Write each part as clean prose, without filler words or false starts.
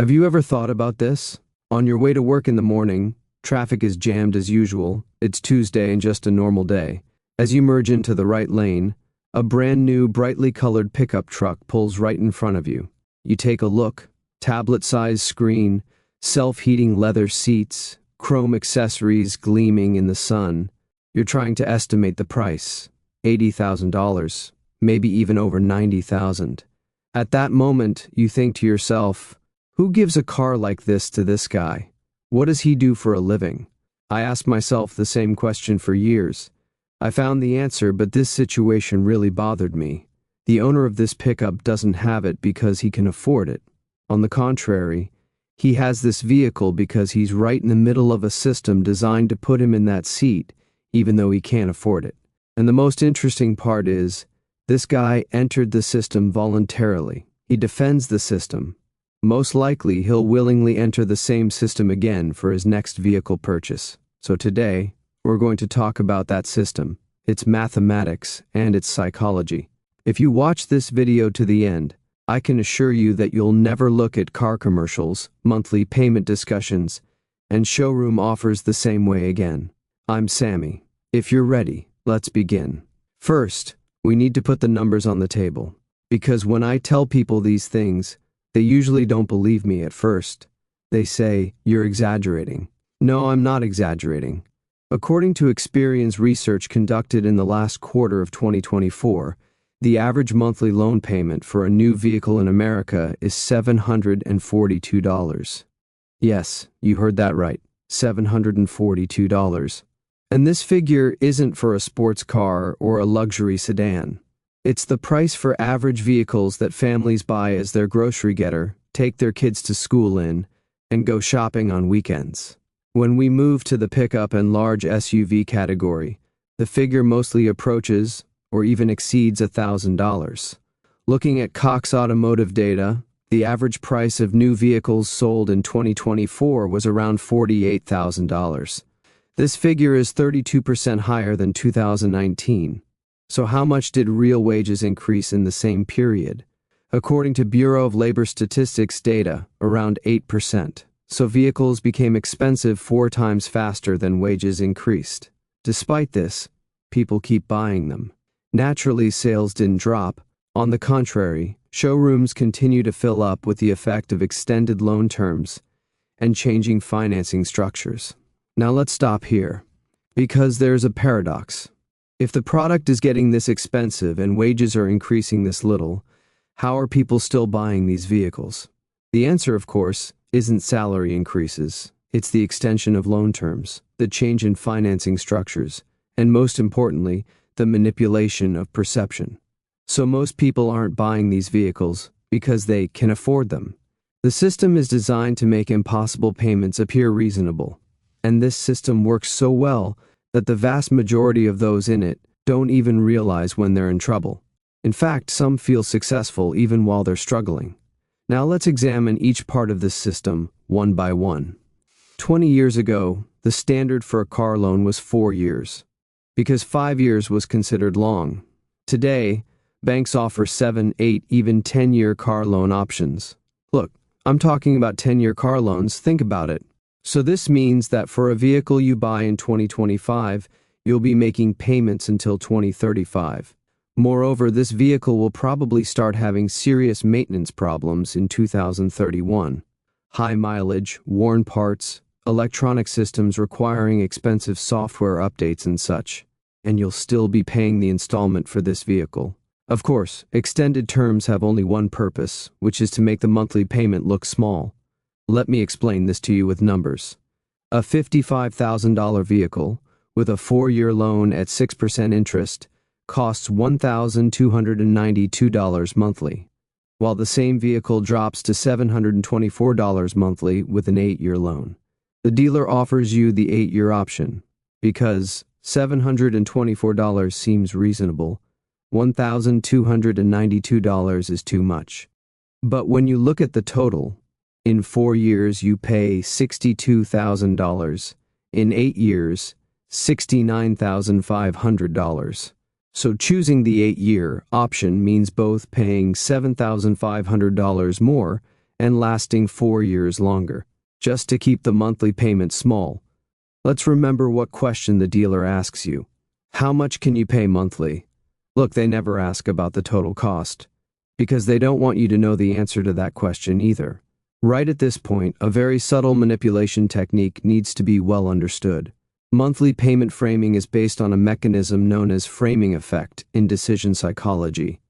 Have you ever thought about this? On your way to work in the morning, traffic is jammed as usual. It's Tuesday and just a normal day. As you merge into the right lane, a brand new, brightly colored pickup truck pulls right in front of you. You take a look. Tablet-sized screen, self-heating leather seats, chrome accessories gleaming in the sun. You're trying to estimate the price. $80,000, maybe even over $90,000. At that moment, you think to yourself, who gives a car like this to this guy? What does he do for a living? I asked myself the same question for years. I found the answer, but this situation really bothered me. The owner of this pickup doesn't have it because he can afford it. On the contrary, he has this vehicle because he's right in the middle of a system designed to put him in that seat, even though he can't afford it. And the most interesting part is, this guy entered the system voluntarily. He defends the system. Most likely, he'll willingly enter the same system again for his next vehicle purchase. So today, we're going to talk about that system, its mathematics, and its psychology. If you watch this video to the end, I can assure you that you'll never look at car commercials, monthly payment discussions, and showroom offers the same way again. I'm Sammy. If you're ready, let's begin. First, we need to put the numbers on the table, because when I tell people these things, they usually don't believe me at first. They say, "You're exaggerating." No, I'm not exaggerating. According to Experian's research conducted in the last quarter of 2024, the average monthly loan payment for a new vehicle in America is $742. Yes, you heard that right, $742. And this figure isn't for a sports car or a luxury sedan. It's the price for average vehicles that families buy as their grocery getter, take their kids to school in, and go shopping on weekends. When we move to the pickup and large SUV category, the figure mostly approaches or even exceeds $1,000. Looking at Cox Automotive data, the average price of new vehicles sold in 2024 was around $48,000. This figure is 32% higher than 2019. So how much did real wages increase in the same period? According to Bureau of Labor Statistics data, around 8%. So vehicles became expensive 4 times faster than wages increased. Despite this, people keep buying them. Naturally, sales didn't drop. On the contrary, showrooms continue to fill up with the effect of extended loan terms and changing financing structures. Now let's stop here, because there's a paradox. If the product is getting this expensive and wages are increasing this little, how are people still buying these vehicles? The answer, of course, isn't salary increases. It's the extension of loan terms, the change in financing structures, and most importantly, the manipulation of perception. So most people aren't buying these vehicles because they can afford them. The system is designed to make impossible payments appear reasonable, and this system works so well that the vast majority of those in it don't even realize when they're in trouble. In fact, some feel successful even while they're struggling. Now let's examine each part of this system one by one. 20 years ago, the standard for a car loan was 4 years, because 5 years was considered long. Today, banks offer 7, 8, even 10-year car loan options. Look, I'm talking about 10-year car loans. Think about it. So this means that for a vehicle you buy in 2025, you'll be making payments until 2035. Moreover, this vehicle will probably start having serious maintenance problems in 2031. High mileage, worn parts, electronic systems requiring expensive software updates and such. And you'll still be paying the installment for this vehicle. Of course, extended terms have only one purpose, which is to make the monthly payment look small. Let me explain this to you with numbers. A $55,000 vehicle, with a 4-year loan at 6% interest, costs $1,292 monthly, while the same vehicle drops to $724 monthly with an 8-year loan. The dealer offers you the 8-year option, because $724 seems reasonable. $1,292 is too much. But when you look at the total, in 4 years you pay $62,000, in 8 years, $69,500. So choosing the 8-year option means both paying $7,500 more and lasting 4 years longer, just to keep the monthly payment small. Let's remember what question the dealer asks you. How much can you pay monthly? Look, they never ask about the total cost, because they don't want you to know the answer to that question either. Right at this point, a very subtle manipulation technique needs to be well understood. Monthly payment framing is based on a mechanism known as framing effect in decision psychology.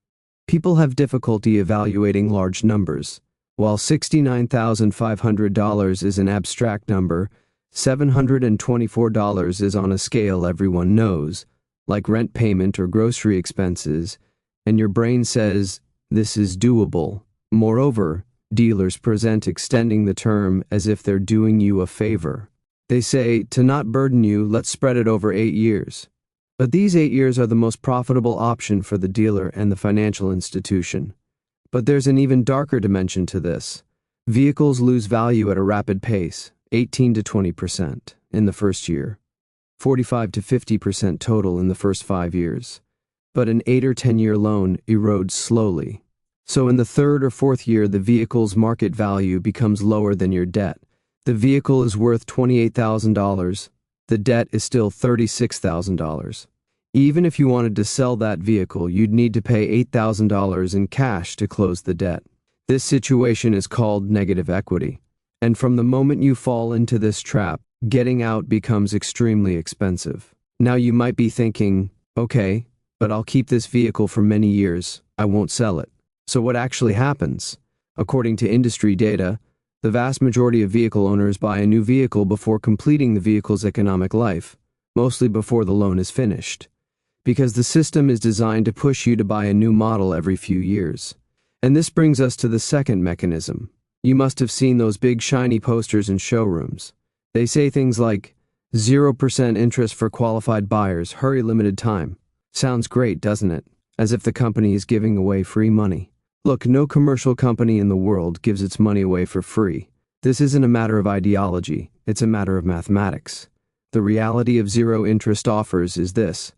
People have difficulty evaluating large numbers. While $69,500 is an abstract number, $724 is on a scale everyone knows, like rent payment or grocery expenses, and your brain says, this is doable. Moreover, dealers present extending the term as if they're doing you a favor. They say, to not burden you, let's spread it over 8 years. But these 8 years are the most profitable option for the dealer and the financial institution. But there's an even darker dimension to this. Vehicles lose value at a rapid pace, 18 to 20% in the first year, 45 to 50% total in the first 5 years. But an 8 or 10-year loan erodes slowly. So in the third or fourth year, the vehicle's market value becomes lower than your debt. The vehicle is worth $28,000. The debt is still $36,000. Even if you wanted to sell that vehicle, you'd need to pay $8,000 in cash to close the debt. This situation is called negative equity. And from the moment you fall into this trap, getting out becomes extremely expensive. Now you might be thinking, okay, but I'll keep this vehicle for many years. I won't sell it. So what actually happens? According to industry data, the vast majority of vehicle owners buy a new vehicle before completing the vehicle's economic life, mostly before the loan is finished, because the system is designed to push you to buy a new model every few years. And this brings us to the second mechanism. You must have seen those big shiny posters in showrooms. They say things like, 0% interest for qualified buyers, hurry limited time. Sounds great, doesn't it? As if the company is giving away free money. Look, no commercial company in the world gives its money away for free. This isn't a matter of ideology, it's a matter of mathematics. The reality of zero-interest offers is this.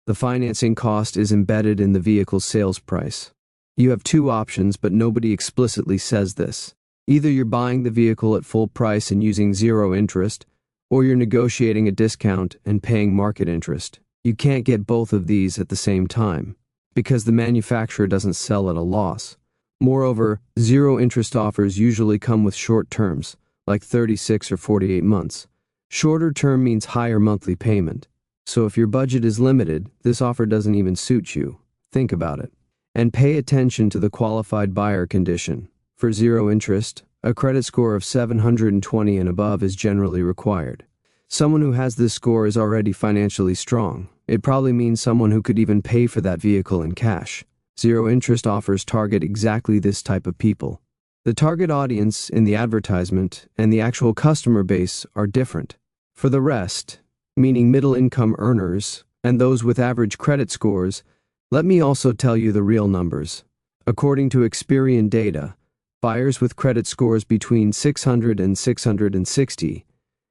The financing cost is embedded in the vehicle's sales price. You have two options, but nobody explicitly says this. Either you're buying the vehicle at full price and using zero interest, or you're negotiating a discount and paying market interest. You can't get both of these at the same time, because the manufacturer doesn't sell at a loss. Moreover, zero-interest offers usually come with short terms, like 36 or 48 months. Shorter term means higher monthly payment. So if your budget is limited, this offer doesn't even suit you. Think about it. And pay attention to the qualified buyer condition. For zero interest, a credit score of 720 and above is generally required. Someone who has this score is already financially strong. It probably means someone who could even pay for that vehicle in cash. Zero-interest offers target exactly this type of people. The target audience in the advertisement and the actual customer base are different. For the rest, meaning middle-income earners and those with average credit scores, let me also tell you the real numbers. According to Experian data, buyers with credit scores between 600 and 660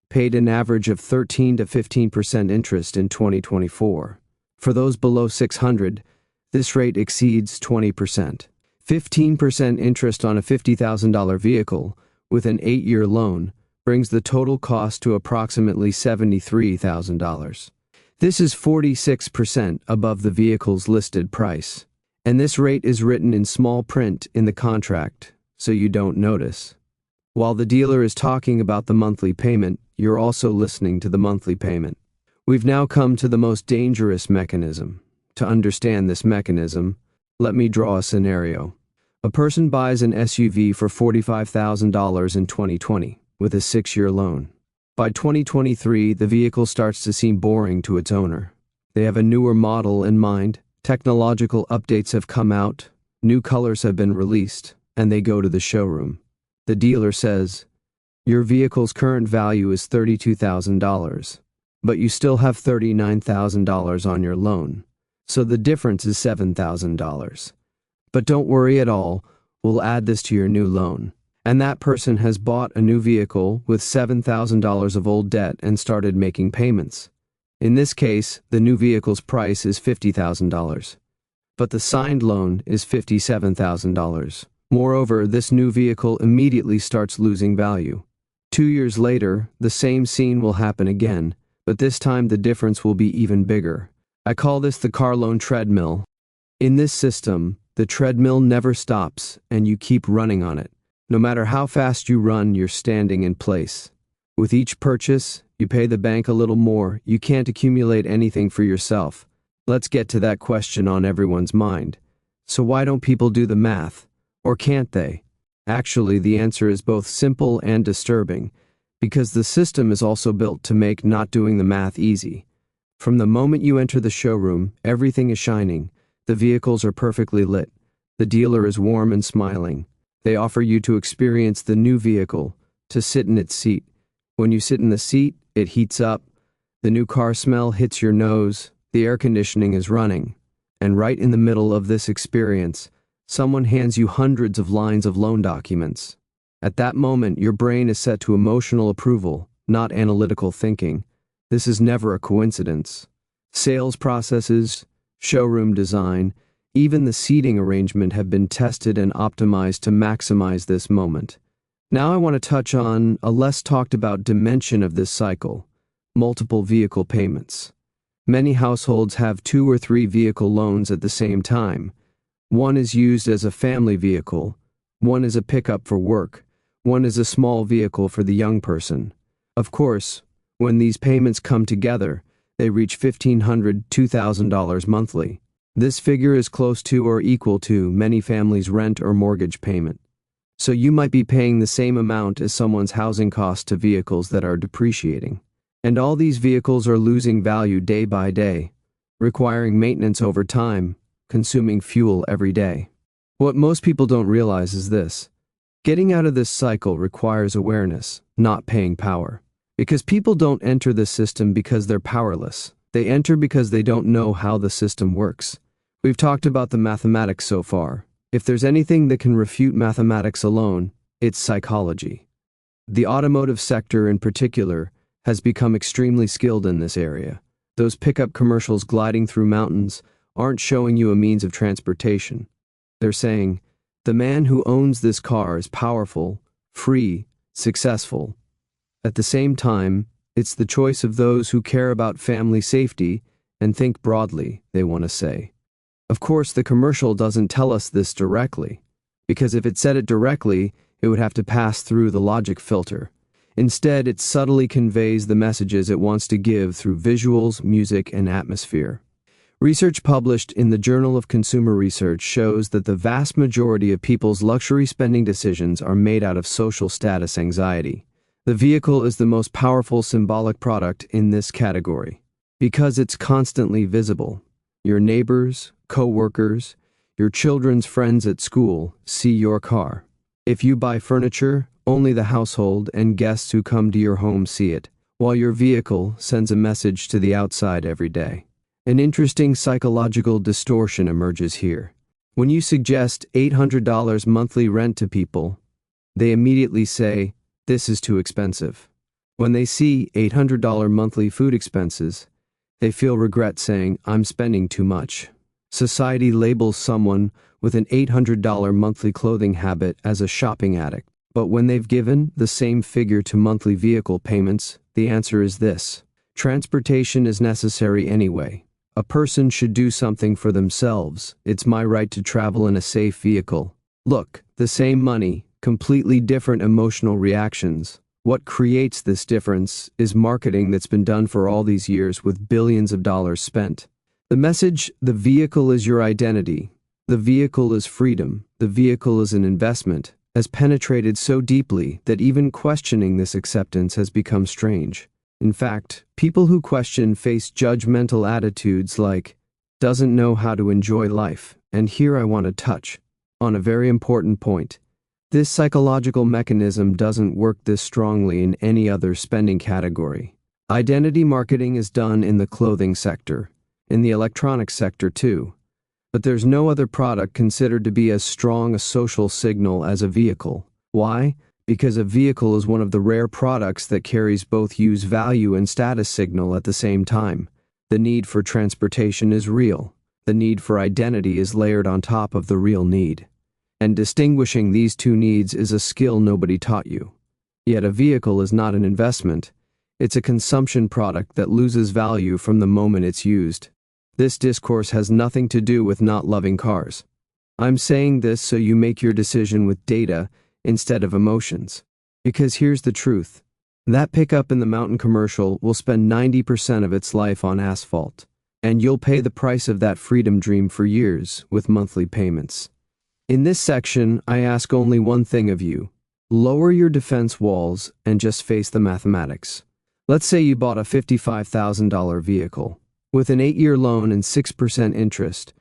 paid an average of 13 to 15% interest in 2024. For those below 600, this rate exceeds 20%. 15% interest on a $50,000 vehicle with an 8-year loan brings the total cost to approximately $73,000. This is 46% above the vehicle's listed price. And this rate is written in small print in the contract, so you don't notice. While the dealer is talking about the monthly payment, you're also listening to the monthly payment. We've now come to the most dangerous mechanism. To understand this mechanism, let me draw a scenario. A person buys an SUV for $45,000 in 2020 with a 6-year loan. By 2023, the vehicle starts to seem boring to its owner. They have a newer model in mind, technological updates have come out, new colors have been released, and they go to the showroom. The dealer says, your vehicle's current value is $32,000, but you still have $39,000 on your loan, so the difference is $7,000. But don't worry at all, we'll add this to your new loan. And that person has bought a new vehicle with $7,000 of old debt and started making payments. In this case, the new vehicle's price is $50,000, but the signed loan is $57,000. Moreover, this new vehicle immediately starts losing value. 2 years later, the same scene will happen again, but this time the difference will be even bigger. I call this the car loan treadmill. In this system, the treadmill never stops, and you keep running on it. No matter how fast you run, you're standing in place. With each purchase, you pay the bank a little more. You can't accumulate anything for yourself. Let's get to that question on everyone's mind. So why don't people do the math? Or can't they? Actually, the answer is both simple and disturbing, because the system is also built to make not doing the math easy. From the moment you enter the showroom, everything is shining. The vehicles are perfectly lit. The dealer is warm and smiling. They offer you to experience the new vehicle, to sit in its seat. When you sit in the seat, it heats up. The new car smell hits your nose. The air conditioning is running. And right in the middle of this experience, someone hands you hundreds of lines of loan documents. At that moment, your brain is set to emotional approval, not analytical thinking. This is never a coincidence. Sales processes, showroom design, even the seating arrangement have been tested and optimized to maximize this moment. Now I want to touch on a less talked about dimension of this cycle: multiple vehicle payments. Many households have 2 or 3 vehicle loans at the same time. One is used as a family vehicle, one is a pickup for work, one is a small vehicle for the young person. Of course, when these payments come together, they reach $1,500, $2,000 monthly. This figure is close to or equal to many families' rent or mortgage payment. So you might be paying the same amount as someone's housing cost to vehicles that are depreciating. And all these vehicles are losing value day by day, requiring maintenance over time, consuming fuel every day. What most people don't realize is this: getting out of this cycle requires awareness, not paying power. Because people don't enter the system because they're powerless. They enter because they don't know how the system works. We've talked about the mathematics so far. If there's anything that can refute mathematics alone, it's psychology. The automotive sector in particular has become extremely skilled in this area. Those pickup commercials gliding through mountains aren't showing you a means of transportation. They're saying, the man who owns this car is powerful, free, successful. At the same time, it's the choice of those who care about family safety and think broadly, they want to say. Of course, the commercial doesn't tell us this directly, because if it said it directly, it would have to pass through the logic filter. Instead, it subtly conveys the messages it wants to give through visuals, music, and atmosphere. Research published in the Journal of Consumer Research shows that the vast majority of people's luxury spending decisions are made out of social status anxiety. The vehicle is the most powerful symbolic product in this category, because it's constantly visible. Your neighbors, co-workers, your children's friends at school see your car. If you buy furniture, only the household and guests who come to your home see it, while your vehicle sends a message to the outside every day. An interesting psychological distortion emerges here. When you suggest $800 monthly rent to people, they immediately say, "This is too expensive." When they see $800 monthly food expenses, they feel regret saying, "I'm spending too much." Society labels someone with an $800 monthly clothing habit as a shopping addict. But when they've given the same figure to monthly vehicle payments, the answer is this: transportation is necessary anyway. A person should do something for themselves. It's my right to travel in a safe vehicle. Look, the same money, completely different emotional reactions. What creates this difference is marketing that's been done for all these years with billions of dollars spent. The message, the vehicle is your identity, the vehicle is freedom, the vehicle is an investment, has penetrated so deeply that even questioning this acceptance has become strange. In fact, people who question face judgmental attitudes like, "doesn't know how to enjoy life," and here I want to touch on a very important point. This psychological mechanism doesn't work this strongly in any other spending category. Identity marketing is done in the clothing sector, in the electronics sector too. But there's no other product considered to be as strong a social signal as a vehicle. Why? Because a vehicle is one of the rare products that carries both use value and status signal at the same time. The need for transportation is real. The need for identity is layered on top of the real need. And distinguishing these two needs is a skill nobody taught you. Yet a vehicle is not an investment. It's a consumption product that loses value from the moment it's used. This discourse has nothing to do with not loving cars. I'm saying this so you make your decision with data instead of emotions. Because here's the truth. That pickup in the mountain commercial will spend 90% of its life on asphalt. And you'll pay the price of that freedom dream for years with monthly payments. In this section, I ask only one thing of you. Lower your defense walls and just face the mathematics. Let's say you bought a $55,000 vehicle. With an 8-year loan and 6% interest,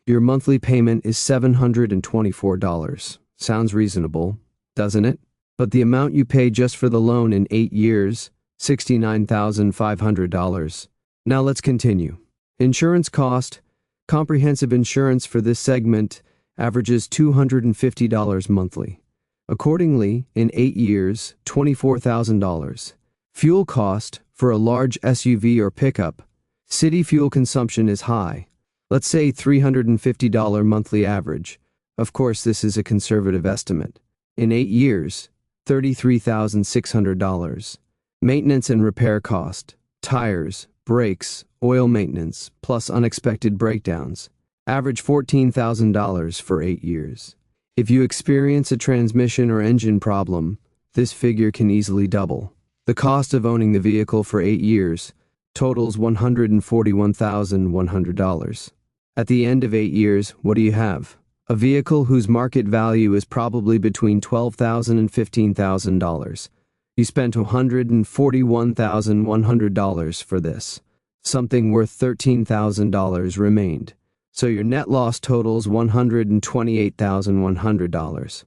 your monthly payment is $724. Sounds reasonable, doesn't it? But the amount you pay just for the loan in 8 years, $69,500. Now let's continue. Insurance cost. Comprehensive insurance for this segment averages $250 monthly. Accordingly, in 8 years, $24,000. Fuel cost. For a large SUV or pickup, city fuel consumption is high. Let's say $350 monthly average. Of course, this is a conservative estimate. In 8 years, $33,600. Maintenance and repair cost. Tires, brakes, oil maintenance, plus unexpected breakdowns. Average $14,000 for 8 years. If you experience a transmission or engine problem, this figure can easily double. The cost of owning the vehicle for 8 years totals $141,100. At the end of 8 years, what do you have? A vehicle whose market value is probably between $12,000 and $15,000. You spent $141,100 for this. Something worth $13,000 remained. So your net loss totals $128,100.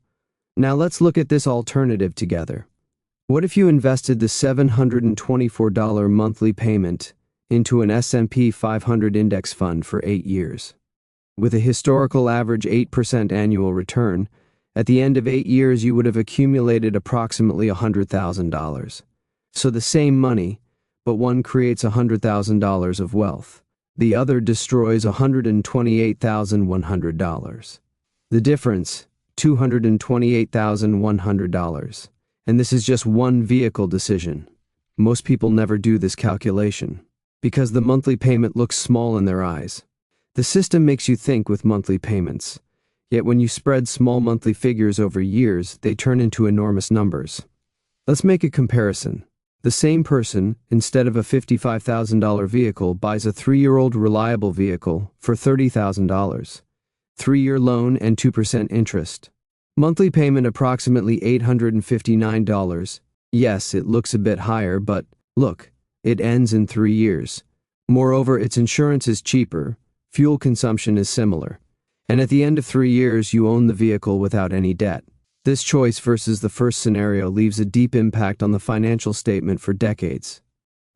Now let's look at this alternative together. What if you invested the $724 monthly payment into an S&P 500 index fund for 8 years? With a historical average 8% annual return, at the end of 8 years you would have accumulated approximately $100,000. So the same money, but one creates $100,000 of wealth. The other destroys $128,100. The difference, $228,100. And this is just one vehicle decision. Most people never do this calculation because the monthly payment looks small in their eyes. The system makes you think with monthly payments. Yet when you spread small monthly figures over years, they turn into enormous numbers. Let's make a comparison. The same person, instead of a $55,000 vehicle, buys a 3-year-old reliable vehicle for $30,000. 3-year loan and 2% interest. Monthly payment approximately $859. Yes, it looks a bit higher, but look, it ends in 3 years. Moreover, its insurance is cheaper, fuel consumption is similar, and at the end of 3 years you own the vehicle without any debt. This choice versus the first scenario leaves a deep impact on the financial statement for decades.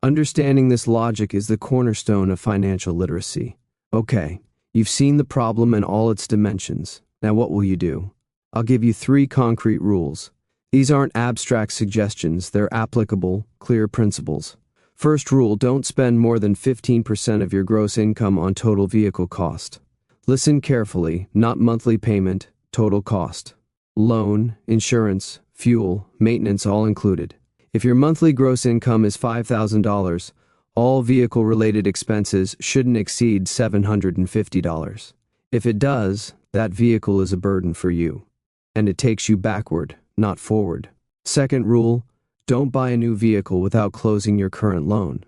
Understanding this logic is the cornerstone of financial literacy. Okay, you've seen the problem in all its dimensions. Now what will you do? I'll give you 3 concrete rules. These aren't abstract suggestions, they're applicable, clear principles. First rule, don't spend more than 15% of your gross income on total vehicle cost. Listen carefully, not monthly payment, total cost. Loan, insurance, fuel, maintenance all included. If your monthly gross income is $5,000, all vehicle-related expenses shouldn't exceed $750. If it does, that vehicle is a burden for you. And it takes you backward, not forward. Second rule, don't buy a new vehicle without closing your current loan.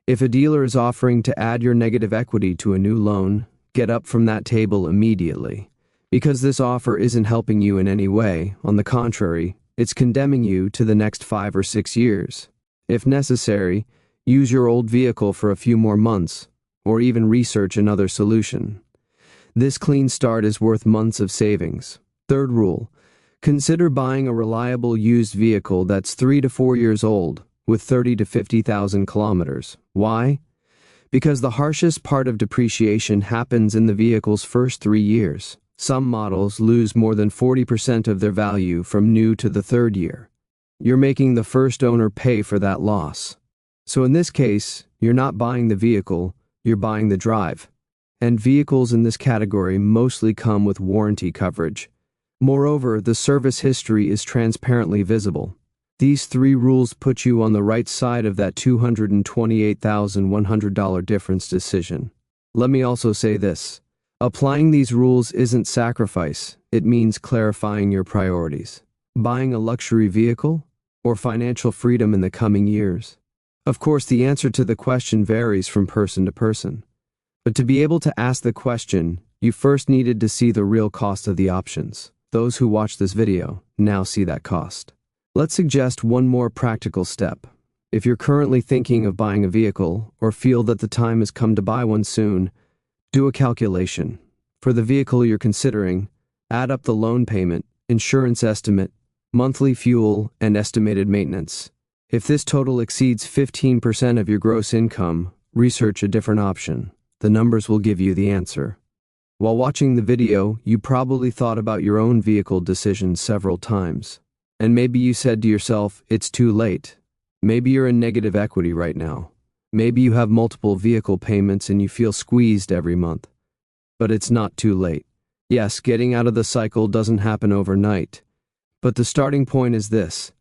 If a dealer is offering to add your negative equity to a new loan, get up from that table immediately. Because this offer isn't helping you in any way, on the contrary, it's condemning you to the next 5 or 6 years. If necessary, use your old vehicle for a few more months, or even research another solution. This clean start is worth months of savings. Third rule, consider buying a reliable used vehicle that's 3 to 4 years old, with 30 to 50,000 kilometers. Why? Because the harshest part of depreciation happens in the vehicle's first 3 years. Some models lose more than 40% of their value from new to the 3rd year. You're making the first owner pay for that loss. So in this case, you're not buying the vehicle, you're buying the drive. And vehicles in this category mostly come with warranty coverage. Moreover, the service history is transparently visible. These three rules put you on the right side of that $228,100 difference decision. Let me also say this. Applying these rules isn't sacrifice, it means clarifying your priorities. Buying a luxury vehicle or financial freedom in the coming years? Of course, the answer to the question varies from person to person. But to be able to ask the question, you first needed to see the real cost of the options. Those who watch this video now see that cost. Let's suggest one more practical step. If you're currently thinking of buying a vehicle or feel that the time has come to buy one soon, do a calculation. For the vehicle you're considering, add up the loan payment, insurance estimate, monthly fuel, and estimated maintenance. If this total exceeds 15% of your gross income, research a different option. The numbers will give you the answer. While watching the video, you probably thought about your own vehicle decisions several times. And maybe you said to yourself, it's too late. Maybe you're in negative equity right now. Maybe you have multiple vehicle payments and you feel squeezed every month. But it's not too late. Yes, getting out of the cycle doesn't happen overnight. But the starting point is this.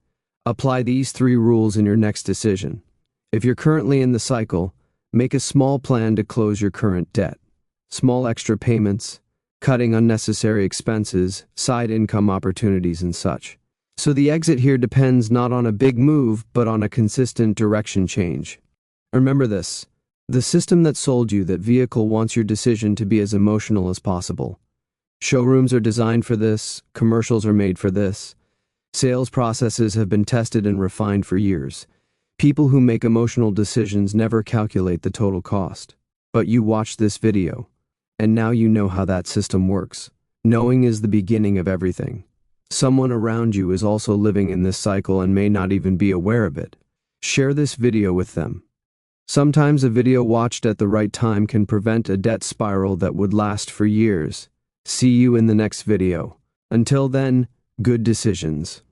Apply these three rules in your next decision. If you're currently in the cycle, make a small plan to close your current debt. Small extra payments, cutting unnecessary expenses, side income opportunities, and such. So the exit here depends not on a big move, but on a consistent direction change. Remember this. The system that sold you that vehicle wants your decision to be as emotional as possible. Showrooms are designed for this, commercials are made for this. Sales processes have been tested and refined for years. People who make emotional decisions never calculate the total cost. But you watched this video, and now you know how that system works. Knowing is the beginning of everything. Someone around you is also living in this cycle and may not even be aware of it. Share this video with them. Sometimes a video watched at the right time can prevent a debt spiral that would last for years. See you in the next video. Until then, good decisions.